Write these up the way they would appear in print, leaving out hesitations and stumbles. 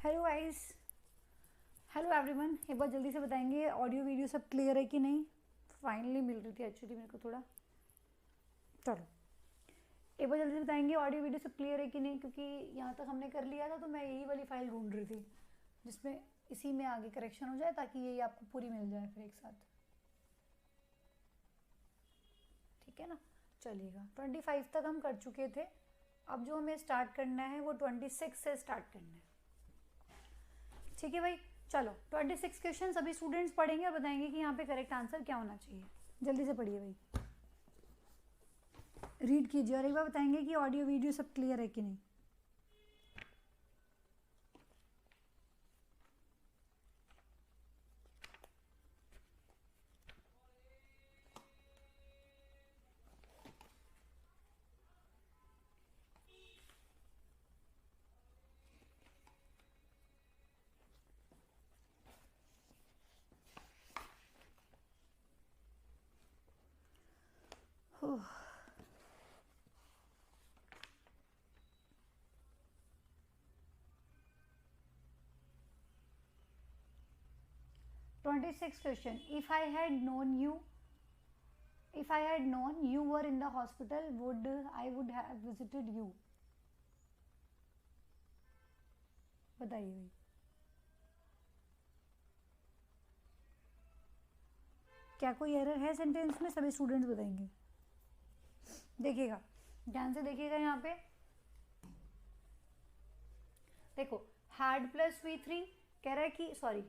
Hello guys, hello everyone. एक बार जल्दी से बताएंगे ऑडियो वीडियो सब क्लियर है कि नहीं। फाइनली मिल रही थी एक्चुअली मेरे को थोड़ा। चलो एक बार जल्दी से बताएंगे ऑडियो वीडियो सब क्लियर है कि नहीं, क्योंकि यहाँ तक हमने कर लिया था तो मैं यही वाली फाइल ढूंढ रही थी जिसमें इसी में आगे करेक्शन हो जाए ताकि ये आपको पूरी मिल जाए फिर एक साथ। ठीक है ना, चलिएगा। 25 तक हम कर चुके थे। अब जो हमें स्टार्ट करना है वो 26 से स्टार्ट करना है। ठीक है भाई, चलो 26 क्वेश्चन सभी स्टूडेंट्स पढ़ेंगे और बताएंगे कि यहाँ पे करेक्ट आंसर क्या होना चाहिए। जल्दी से पढ़िए भाई, रीड कीजिए और एक बार बताएंगे कि ऑडियो वीडियो सब क्लियर है कि नहीं। ओह, 26 question. If I had known you were in the hospital, I would have visited you। बताइए भाई, क्या कोई एरर है सेंटेंस में? सभी स्टूडेंट्स बताएंगे। देखिएगा, ध्यान से देखिएगा। यहाँ पे देखो, हैड प्लस V3 कह रहा है कि सॉरी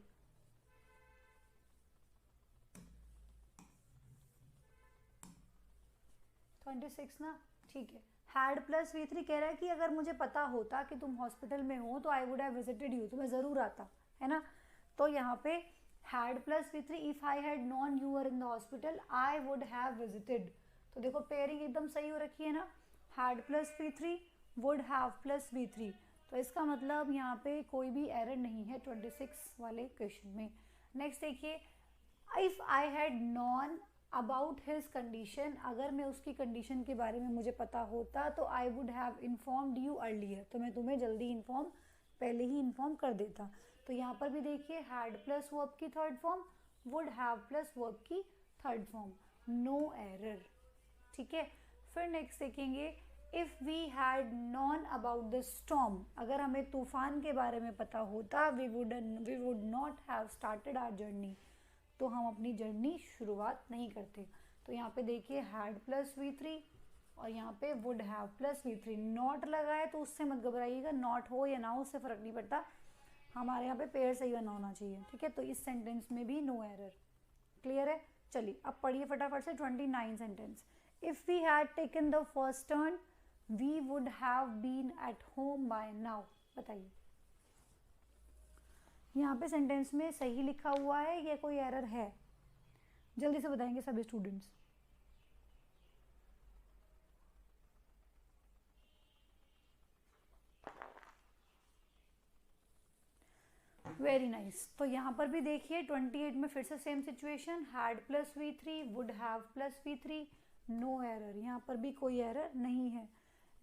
26 ना, ठीक है। हैड प्लस V3 कह रहा है कि अगर मुझे पता होता कि तुम हॉस्पिटल में हो तो आई वुड हैव विजिटेड यू, तो मैं ज़रूर आता, है ना। तो यहाँ पे had plus V3, if I had non you were in the hospital I would have visited. तो देखो पेयरिंग एकदम सही हो रखी है ना, had plus V3 would have plus V3। तो इसका मतलब यहाँ पे कोई भी एरर नहीं है 26 वाले क्वेश्चन में। नेक्स्ट देखिए, if I had known about his condition, अगर मैं उसकी कंडीशन के बारे में मुझे पता होता तो आई would have informed you earlier, तो मैं तुम्हें जल्दी पहले ही इन्फॉर्म कर देता। तो यहाँ पर भी देखिए, हैड प्लस वर्ब की third form, would have plus verb की थर्ड फॉर्म, नो एरर। ठीक है, फिर नेक्स्ट देखेंगे, if we had known about the storm, अगर हमें तूफान के बारे में पता होता we would not have started our journey, तो हम अपनी जर्नी शुरुआत नहीं करते। तो यहाँ पे देखिए हैड प्लस V3 और यहाँ पे would have plus V3। Not लगा है तो उससे मत घबराइएगा, नॉट हो या ना हो उससे फ़र्क नहीं पड़ता, हमारे यहाँ पे पेयर सही बना होना चाहिए। ठीक है, तो इस सेंटेंस में भी नो एरर। क्लियर है, चलिए अब पढ़िए फटाफट से 29 sentence. If we had taken the first turn we would have been at home by now. बताइए, यहाँ पे सेंटेंस में सही लिखा हुआ है या कोई एरर है? जल्दी से बताएंगे सभी स्टूडेंट्स। Very nice. तो यहाँ पर भी देखिए 28 में फिर से same situation, had plus V3 would have plus V3, no error, यहाँ पर भी कोई एरर नहीं है।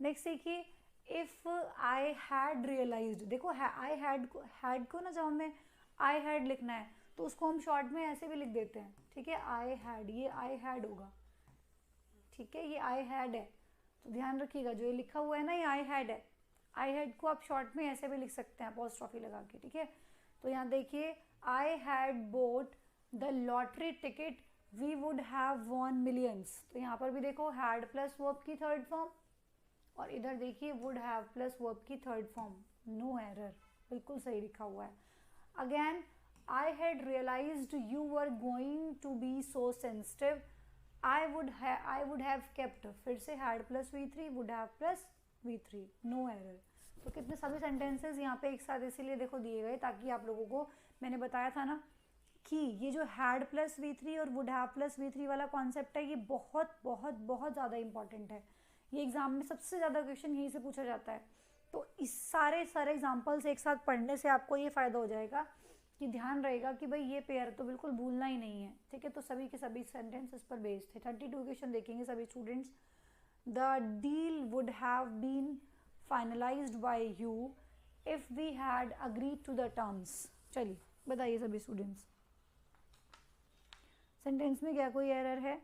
नेक्स्ट देखिए, इफ़ आई हैड रियलाइज्ड, देखो आई हैड को ना जब हमें आई हैड लिखना है तो उसको हम शॉर्ट में ऐसे भी लिख देते हैं। ठीक है, आई हैड, ये आई हैड होगा। ठीक है, ये आई हैड है, तो ध्यान रखिएगा जो ये लिखा हुआ है ना ये आई हैड है। आई हैड को आप शॉर्ट में ऐसे भी लिख सकते हैं अपॉस्ट्रॉफी लगा के। ठीक है, तो यहाँ देखिए, I had bought the lottery ticket we would have won millions. तो यहाँ पर भी देखो हैड प्लस वर्ब की थर्ड फॉर्म और इधर देखिए वुड हैव प्लस वर्ब की थर्ड फॉर्म, नो एरर, बिल्कुल सही लिखा हुआ है। Again, I had realised you were going to be so sensitive I would have kept, फिर से had plus V3 would have plus V3, no error. तो कितने सभी सेंटेंसेस यहाँ पे एक साथ इसीलिए देखो दिए गए ताकि आप लोगों को, मैंने बताया था ना कि ये जो हैड प्लस V3 और वुड हैव प्लस V3 वाला कॉन्सेप्ट है ये बहुत बहुत बहुत ज़्यादा इंपॉर्टेंट है। ये एग्जाम में सबसे ज़्यादा क्वेश्चन यहीं से पूछा जाता है। तो इस सारे एग्जाम्पल्स एक साथ पढ़ने से आपको ये फ़ायदा हो जाएगा कि ध्यान रहेगा कि भाई ये पेयर तो बिल्कुल भूलना ही नहीं है। ठीक है, तो सभी के सभी सेंटेंस इस पर बेस्ड थे। 32 क्वेश्चन देखेंगे सभी students. The deal would have been finalised by you if we had agreed to the terms. चलिए बताइए सभी स्टूडेंट्स, सेंटेंस में क्या कोई एरर है?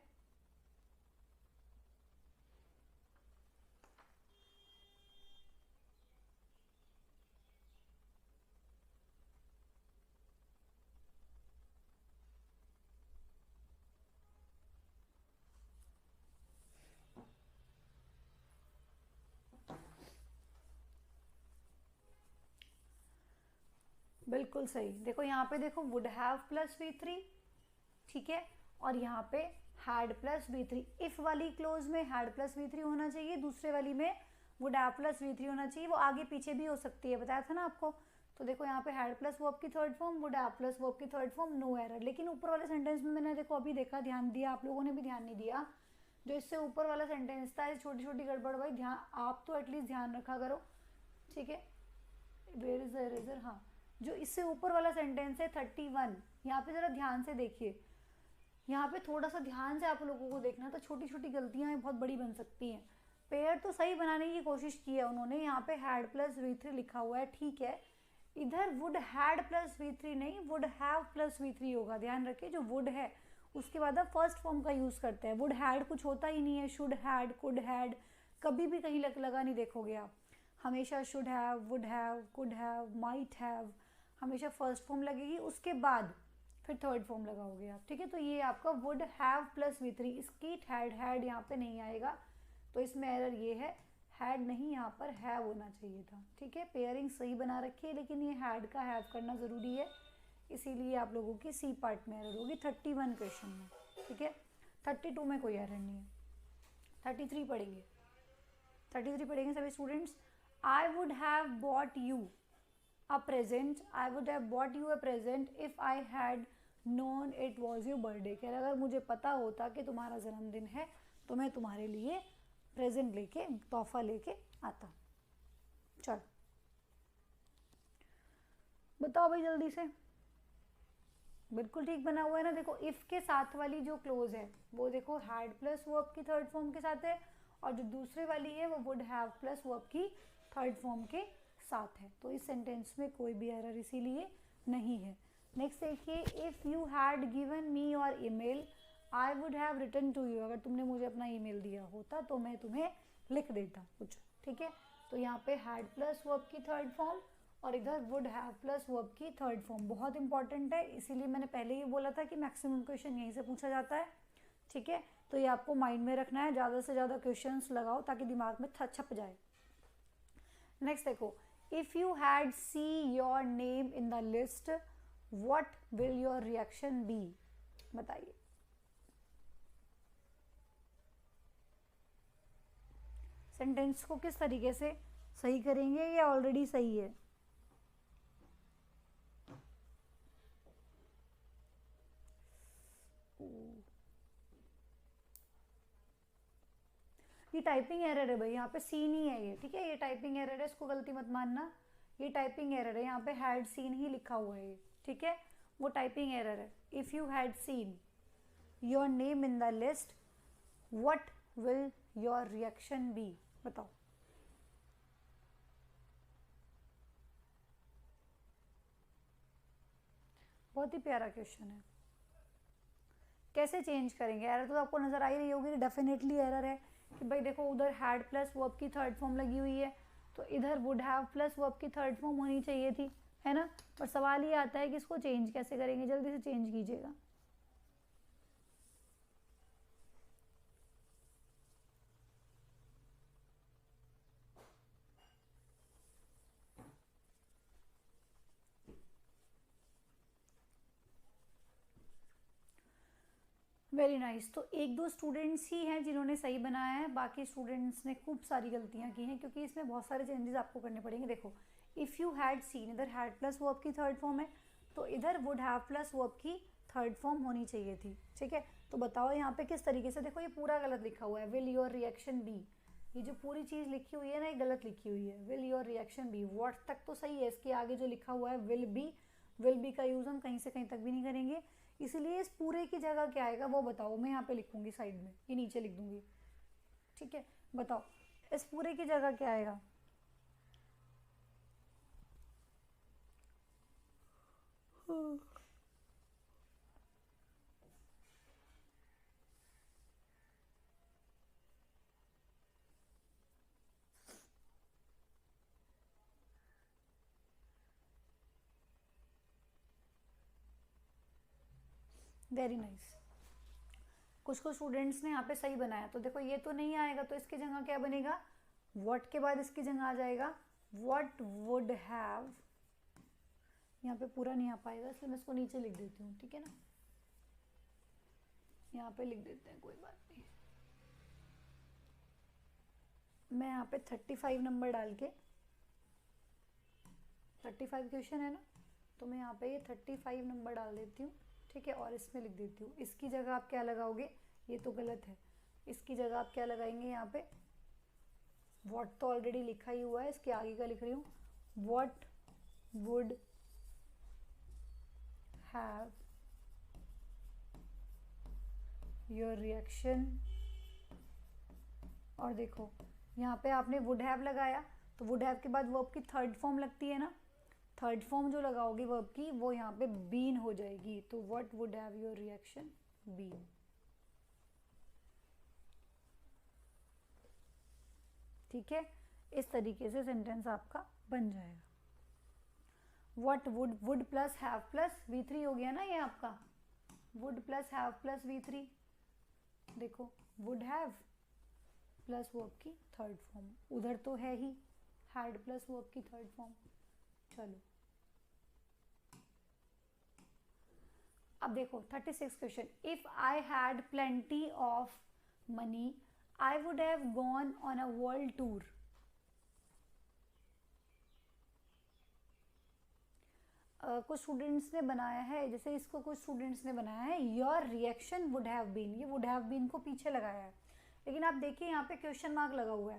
बिल्कुल सही। देखो यहाँ पे देखो वुड हैव प्लस V3, ठीक है, और यहाँ पे हैड प्लस V3। इफ वाली क्लोज में हैड प्लस V3 होना चाहिए, दूसरे वाली में वुड हैव प्लस V3 होना चाहिए। वो आगे पीछे भी हो सकती है, बताया था ना आपको। तो देखो यहाँ पे हैड प्लस वर्ब की third form, would have plus verb की थर्ड फॉर्म, नो एरर। लेकिन ऊपर वाले सेंटेंस में मैंने देखो अभी देखा, ध्यान दिया, आप लोगों ने भी ध्यान नहीं दिया। जो इससे ऊपर वाला सेंटेंस था, छोटी छोटी गड़बड़ भाई, ध्यान आप तो एटलीस्ट ध्यान रखा करो, ठीक है। Where is the eraser? हाँ, जो इससे ऊपर वाला सेंटेंस है 31, यहाँ पे जरा ध्यान से देखिए। यहाँ पे थोड़ा सा ध्यान से आप लोगों को देखना, तो छोटी छोटी गलतियां बहुत बड़ी बन सकती हैं। पेयर तो सही बनाने की कोशिश की है उन्होंने, यहाँ पे हैड प्लस V3 लिखा हुआ है, ठीक है। इधर वुड हैड प्लस V3 नहीं, वुड हैव प्लस V3 होगा। ध्यान रखिए, जो वुड है उसके बाद आप फर्स्ट फॉर्म का यूज करते हैं। वुड हैड कुछ होता ही नहीं है, शुड हैड, कुड हैड, कभी भी कहीं लगा नहीं देखोगे आप। हमेशा should have, would have, could have, might have, हमेशा फर्स्ट फॉर्म लगेगी, उसके बाद फिर थर्ड फॉर्म लगाओगे आप, ठीक है। तो ये आपका वुड हैव प्लस V3, इसकी हैड यहाँ पे नहीं आएगा, तो इसमें एरर ये है, हैड नहीं, यहाँ पर हैव होना चाहिए था, ठीक है। पेयरिंग सही बना रखी है, लेकिन ये हैड का हैव करना ज़रूरी है, इसीलिए आप लोगों की सी पार्ट में एरर होगी 31 क्वेश्चन में, ठीक है। 32 में कोई एरर नहीं है। 33 पढ़ेंगे, 33 पढ़ेंगे सभी students. I would have bought you a present, I would have bought you a present if I had known it was your birthday। कह रहा अगर मुझे पता होता कि तुम्हारा जन्मदिन है तो मैं तुम्हारे लिए प्रेजेंट लेके, तोहफा लेके आता। चल बताओ भाई जल्दी से। बिल्कुल ठीक बना हुआ है ना। देखो इफ के साथ वाली जो क्लोज है वो देखो हैड प्लस वर्ब की थर्ड फॉर्म के साथ है, और जो दूसरे वाली है वो वुड हैव प्लस वर्ब की थर्ड फॉर्म के साथ है। तो इस सेंटेंस में कोई भी एरर इसीलिए नहीं है। नेक्स्ट देखिए, if you had given me your email I would have written to you. अगर तुमने मुझे अपना ईमेल दिया होता तो मैं तुम्हें लिख देता कुछ, ठीक है। तो यहाँ पे हैड प्लस वर्ब की थर्ड फॉर्म और इधर वुड हैव प्लस वर्ब की थर्ड फॉर्म, बहुत इंपॉर्टेंट है। इसीलिए मैंने पहले ही बोला था कि मैक्सिमम क्वेश्चन यहीं से पूछा जाता है, ठीक है। तो ये आपको माइंड में रखना है, ज़्यादा से ज़्यादा क्वेश्चंस लगाओ ताकि दिमाग में छप जाए। नेक्स्ट देखो, if you had see your name in the list what will your reaction be? बताइए। सेंटेंस को किस तरीके से सही करेंगे या ऑलरेडी सही है? ये टाइपिंग एरर है भाई, यहाँ पे सीन ही है ये, ठीक है। ये टाइपिंग एरर है, इसको गलती मत मानना, ये टाइपिंग एरर है। यहाँ पे हैड सीन ही लिखा हुआ है ये, ठीक है, वो टाइपिंग एरर है। If you had seen your name in the list what will your reaction be? बताओ। बहुत ही प्यारा क्वेश्चन है। कैसे चेंज करेंगे? एरर तो आपको नजर आ ही रही होगी, डेफिनेटली एरर है कि भाई देखो उधर हैड प्लस वर्ब की थर्ड फॉर्म लगी हुई है, तो इधर वुड हैव प्लस वर्ब की थर्ड फॉर्म होनी चाहिए थी, है ना। पर सवाल ये आता है कि इसको चेंज कैसे करेंगे, जल्दी से चेंज कीजिएगा। Very nice. तो एक दो स्टूडेंट्स ही हैं जिन्होंने सही बनाया है, बाकी स्टूडेंट्स ने खूब सारी गलतियां की हैं, क्योंकि इसमें बहुत सारे चेंजेस आपको करने पड़ेंगे। देखो इफ़ यू हैड सीन, इधर हैड प्लस वर्ब की थर्ड फॉर्म है, तो इधर वुड हैव प्लस वर्ब की थर्ड फॉर्म होनी चाहिए थी, ठीक है। तो बताओ यहाँ पे किस तरीके से, देखो ये पूरा गलत लिखा हुआ है, विल योर रिएक्शन बी, ये जो पूरी चीज़ लिखी हुई है ना ये गलत लिखी हुई है। Will your reaction be, what तक तो सही है, इसके आगे जो लिखा हुआ है विल बी का यूज़ हम कहीं से कहीं तक भी नहीं करेंगे। इसीलिए इस पूरे की जगह क्या आएगा वो बताओ, मैं यहाँ पे लिखूंगी साइड में, ये नीचे लिख दूंगी, ठीक है। बताओ इस पूरे की जगह क्या आएगा? Very nice. कुछ कुछ स्टूडेंट्स ने यहाँ पे सही बनाया, तो देखो ये तो नहीं आएगा, तो इसकी जगह क्या बनेगा, व्हाट के बाद इसकी जगह आ जाएगा व्हाट वुड हैव। यहाँ पे पूरा नहीं आ पाएगा, इसलिए मैं इसको नीचे लिख देती हूँ, ठीक है ना, यहाँ पे लिख देते हैं, कोई बात नहीं। मैं यहाँ पे 35 नंबर डाल के, 35 क्वेश्चन है ना, तो मैं यहाँ पे ये 35 नंबर डाल देती हूँ, ठीक है, और इसमें लिख देती हूँ। इसकी जगह आप क्या लगाओगे, ये तो गलत है, इसकी जगह आप क्या लगाएंगे, यहाँ पे व्हाट तो ऑलरेडी लिखा ही हुआ है, इसके आगे का लिख रही हूँ, what would have your reaction. और देखो यहाँ पे आपने वुड हैव लगाया, तो वुड हैव के बाद वर्ब की थर्ड फॉर्म लगती है ना, थर्ड फॉर्म जो लगाओगे वर्ब की वो यहाँ पे बीन हो जाएगी, तो what would have your reaction been. ठीक है, इस तरीके से सेंटेंस आपका बन जाएगा। What would, would plus have plus V3 हो गया ना ये आपका, would plus have plus V3। देखो वुड हैव प्लस वर्ब की थर्ड फॉर्म, उधर तो है ही हैड प्लस वर्ब की थर्ड फॉर्म। चलो अब देखो 36 question, if I had plenty of money I would have gone on a world tour. कुछ स्टूडेंट्स ने बनाया है, जैसे इसको कुछ स्टूडेंट्स ने बनाया है your reaction would have been, ये वुड हैव बीन को पीछे लगाया है, लेकिन आप देखिए यहाँ पे क्वेश्चन मार्क लगा हुआ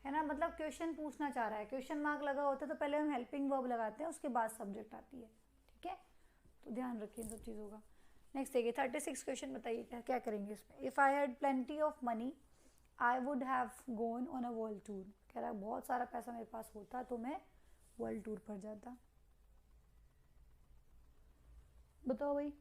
है ना, मतलब क्वेश्चन पूछना चाह रहा है, क्वेश्चन मार्क लगा होता है तो पहले हम हेल्पिंग वर्ब लगाते हैं, उसके बाद सब्जेक्ट आती है, ठीक है, तो ध्यान रखिए इन सब चीज़ों का। नेक्स्ट देखिए 36 क्वेश्चन, बताइए क्या क्या करेंगे इसमें। If I had plenty of money I would have gone on a world tour, कह रहा है बहुत सारा पैसा मेरे पास होता तो मैं वर्ल्ड टूर पर जाता। बताओ भाई।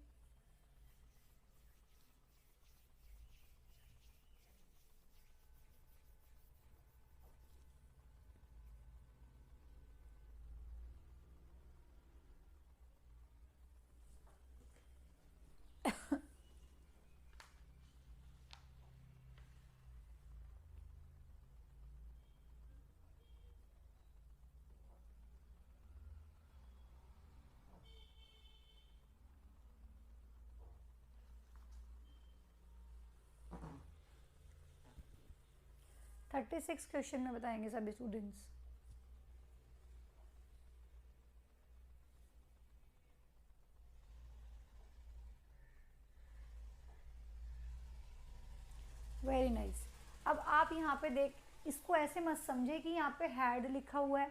थर्टी सिक्स क्वेश्चन में बताएंगे सभी स्टूडेंट्स। Very nice. अब आप यहाँ पे देख, इसको ऐसे मत समझे कि यहाँ पे हैड लिखा हुआ है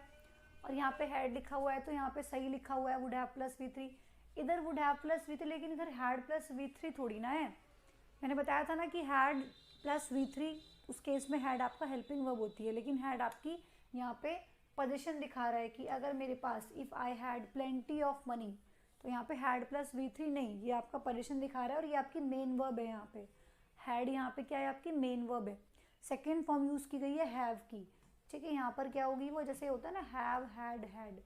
और यहाँ पे हैड लिखा हुआ है तो यहाँ पे सही लिखा हुआ है वुड हैव प्लस V3, इधर वुड हैव प्लस V3, लेकिन इधर हैड प्लस V3 थोड़ी ना है। मैंने बताया था ना कि हैड प्लस V3, उस केस में हैड आपका हेल्पिंग वर्ब होती है, लेकिन हैड आपकी यहाँ पे पोजीशन दिखा रहा है कि अगर मेरे पास if I had plenty of money, तो यहाँ पे हैड प्लस V3 नहीं, ये आपका पोजीशन दिखा रहा है और ये आपकी मेन वर्ब है। यहाँ पे हैड यहाँ पे क्या है, आपकी मेन वर्ब है, सेकेंड फॉर्म यूज़ की गई है हैव की, ठीक है। यहाँ पर क्या होगी वो, जैसे होता है ना हैव हैड हैड,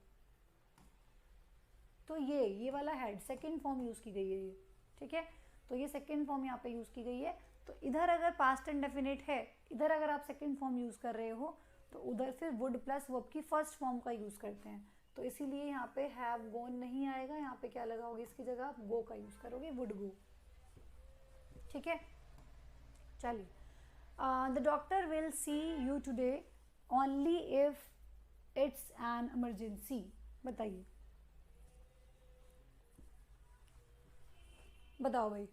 तो ये वाला हैड सेकेंड फॉर्म यूज़ की गई है ये, ठीक है, तो ये सेकेंड फॉर्म यहाँ पे यूज़ की गई है। तो इधर अगर पास्ट इंडेफिनिट है, इधर अगर आप सेकेंड फॉर्म यूज़ कर रहे हो तो उधर फिर वुड प्लस वर्ब की फर्स्ट फॉर्म का यूज़ करते हैं, तो इसीलिए यहाँ पे हैव गॉन नहीं आएगा, यहाँ पे क्या लगाओगे, इसकी जगह आप गो का यूज़ करोगे, वुड गो, ठीक है। चलिए, the doctor will see you today only if it's an emergency. बताइए, बताओ भाई।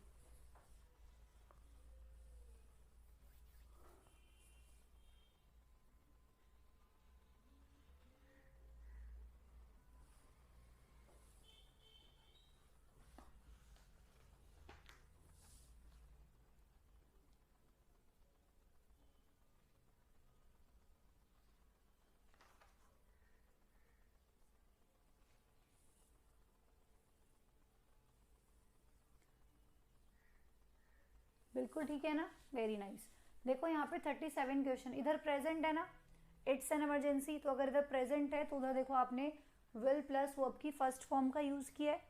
बिल्कुल ठीक है ना, वेरी नाइस। देखो यहाँ पे 37 क्वेश्चन, इधर प्रेजेंट है ना, इट्स एन इमरजेंसी, तो अगर इधर प्रेजेंट है तो उधर देखो आपने विल प्लस वर्ब की फर्स्ट फॉर्म का यूज़ किया है,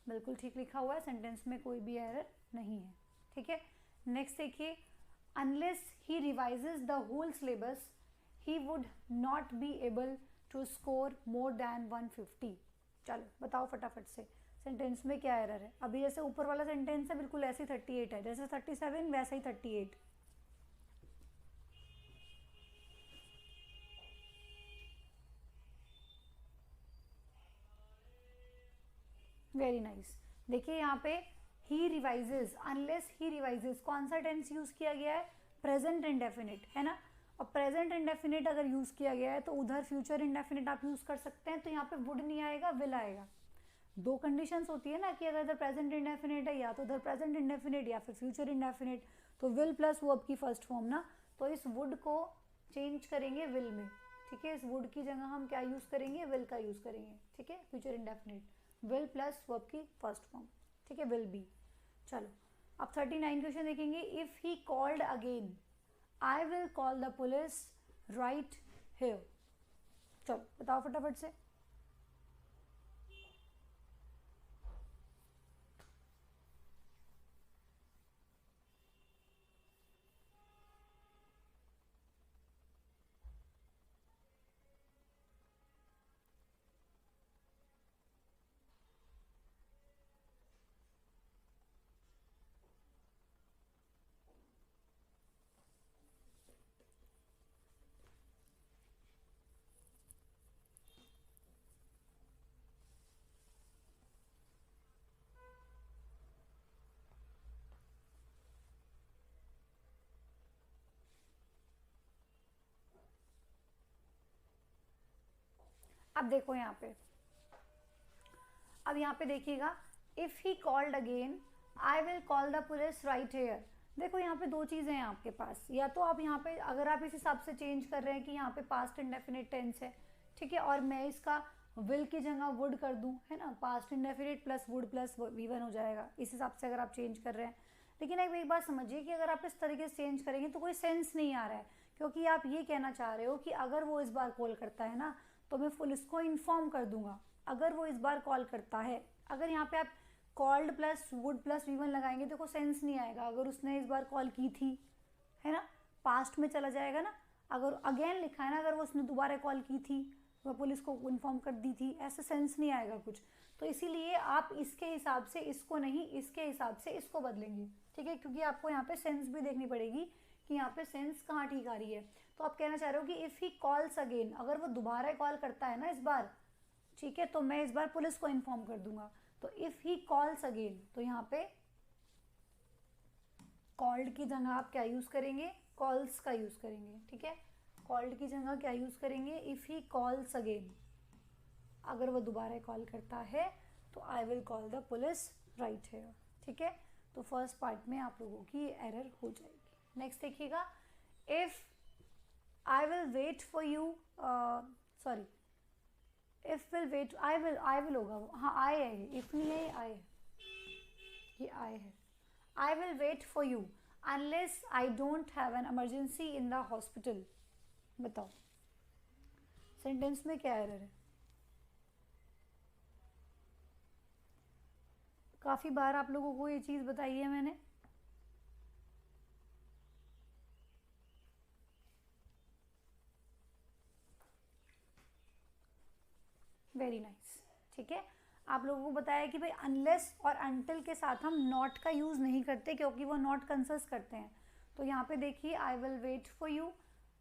बिल्कुल ठीक लिखा हुआ है, सेंटेंस में कोई भी एरर नहीं है, ठीक है। नेक्स्ट देखिए, unless he revises the whole syllabus he would not be able to score more than 150। चलो बताओ फटाफट से सेंटेंस में क्या एरर है। अभी जैसे ऊपर वाला सेंटेंस है बिल्कुल ऐसे ही 38 है, जैसे 37 वैसा ही 38। Very nice. देखिए यहाँ पे ही रिवाइजेज, अनलेस ही रिवाइजेज, कौन सा टेंस यूज किया गया है, प्रेजेंट इंडेफिनिट है ना। और प्रेजेंट इंडेफिनिट अगर यूज किया गया है तो उधर फ्यूचर इंडेफिनिट आप यूज कर सकते हैं, तो यहाँ पे वुड नहीं आएगा, विल आएगा। दो कंडीशंस होती है ना कि अगर इधर प्रेजेंट इंडेफिनिट है या तो उधर प्रेजेंट इंडेफिनिट या फिर फ्यूचर इंडेफिनिट, तो विल प्लस वर्ब की फर्स्ट फॉर्म ना, तो इस वुड को चेंज करेंगे विल में, ठीक है। इस वुड की जगह हम क्या यूज करेंगे, विल का यूज करेंगे, ठीक है, future indefinite, will plus verb की फर्स्ट फॉर्म, ठीक है, विल बी। चलो अब 39 क्वेश्चन देखेंगे। If he called again I will call the police right here. चलो बताओ फटाफट से। अब देखो यहाँ पे, अब यहाँ पे देखिएगा, if he called again I will call the police right here. देखो यहाँ पे दो चीज़ें हैं आपके पास, या तो आप यहाँ पे अगर आप इस हिसाब से चेंज कर रहे हैं कि यहाँ पे पास्ट इंडेफिनिट टेंस है, ठीक है, और मैं इसका विल की जगह वुड कर दूं, है ना, past indefinite plus would plus V1 हो जाएगा, इस हिसाब से अगर आप चेंज कर रहे हैं। लेकिन एक बात समझिए कि अगर आप इस तरीके से चेंज करेंगे तो कोई सेंस नहीं आ रहा है, क्योंकि आप ये कहना चाह रहे हो कि अगर वो इस बार कॉल करता है ना तो मैं पुलिस को इन्फॉर्म कर दूंगा, अगर वो इस बार कॉल करता है। अगर यहाँ पे आप called plus would plus V1 लगाएंगे देखो सेंस नहीं आएगा, अगर उसने इस बार कॉल की थी, है ना, पास्ट में चला जाएगा ना। अगर अगेन लिखा है ना, अगर वो उसने दोबारा कॉल की थी, वह पुलिस को इन्फॉर्म कर दी थी, ऐसे सेंस नहीं आएगा कुछ। तो इसीलिए आप इसके हिसाब से इसको नहीं, इसके हिसाब से इसको बदलेंगे, ठीक है, क्योंकि आपको यहाँ पे सेंस भी देखनी पड़ेगी कि यहाँ पे सेंस कहाँ ठीक आ रही है। तो आप कहना चाह रहे हो कि इफ़ ही कॉल्स अगेन, अगर वो दोबारा कॉल करता है ना इस बार, ठीक है, तो मैं इस बार पुलिस को इन्फॉर्म कर दूंगा। तो इफ़ ही कॉल्स अगेन, तो यहाँ पे कॉल्ड की जगह आप क्या यूज़ करेंगे, कॉल्स का यूज़ करेंगे, ठीक है, कॉल्ड की जगह क्या यूज़ करेंगे, इफ़ ही कॉल्स अगेन, अगर वो दोबारा कॉल करता है तो I will call the police right here, ठीक है। तो फर्स्ट पार्ट में आप लोगों की एरर हो जाएगी। नेक्स्ट देखिएगा, if I will wait for you, sorry, if will wait, I will होगा, हाँ आई है, इफ नहीं है, आई है, ये आई है। I will wait for you unless I don't have an emergency in the hospital. बताओ सेंटेंस में क्या एरर है। काफ़ी बार आप लोगों को ये चीज़ बताई है मैंने। वेरी नाइस, ठीक है, आप लोगों को बताया कि भाई अनलेस और अनटिल के साथ हम नॉट का यूज़ नहीं करते, क्योंकि वो नॉट कंसिस्ट करते हैं। तो यहाँ पे देखिए, I will wait for you,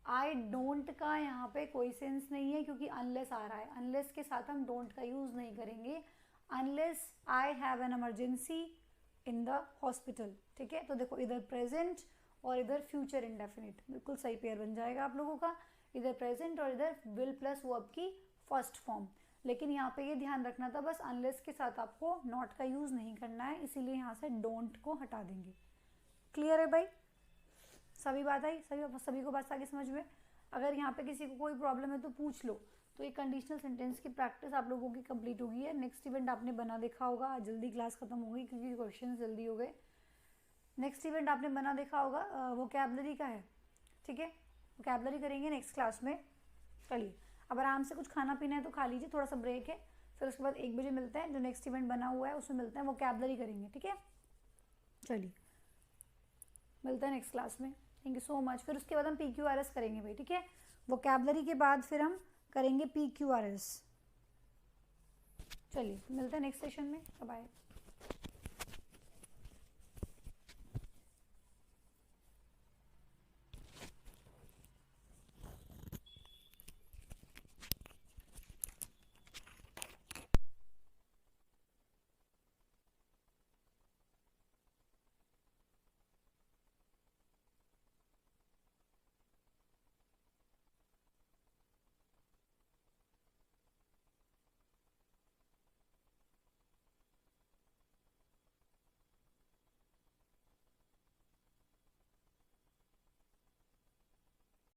I don't का यहाँ पे कोई सेंस नहीं है क्योंकि अनलेस आ रहा है, अनलेस के साथ हम डोंट का यूज़ नहीं करेंगे। Unless I have an emergency in the hospital, ठीक है। तो देखो इधर प्रेजेंट और इधर फ्यूचर इंडेफिनिट, बिल्कुल सही पेयर बन जाएगा आप लोगों का, इधर प्रेजेंट और इधर विल प्लस वर्ब की फर्स्ट फॉर्म। लेकिन यहाँ पे ये ध्यान रखना था बस, अनलेस के साथ आपको नॉट का यूज़ नहीं करना है, इसीलिए यहाँ से डोंट को हटा देंगे। क्लियर है भाई, सभी बात आई, सभी को बात आगे समझ में। अगर यहाँ पे किसी को कोई प्रॉब्लम है तो पूछ लो। तो ये कंडीशनल सेंटेंस की प्रैक्टिस आप लोगों की कंप्लीट हो गई है। नेक्स्ट इवेंट आपने बना देखा होगा, आज जल्दी क्लास खत्म हो गई क्योंकि क्वेश्चन जल्दी हो गए। नेक्स्ट इवेंट आपने बना देखा होगा, वोकैबलरी का है, ठीक है, वोकैबलरी करेंगे नेक्स्ट क्लास में। चलिए अब आराम से कुछ खाना पीना है तो खा लीजिए, थोड़ा सा ब्रेक है, फिर उसके बाद 1 बजे मिलते हैं, जो नेक्स्ट इवेंट बना हुआ है उसमें मिलते हैं, वोकैबलरी करेंगे, ठीक है। चलिए मिलते हैं नेक्स्ट क्लास में, थैंक यू सो मच। फिर उसके बाद हम PQRS करेंगे भाई, ठीक है, वोकैबलरी के बाद फिर हम करेंगे PQRS। चलिए मिलते हैं नेक्स्ट सेशन में, बाय।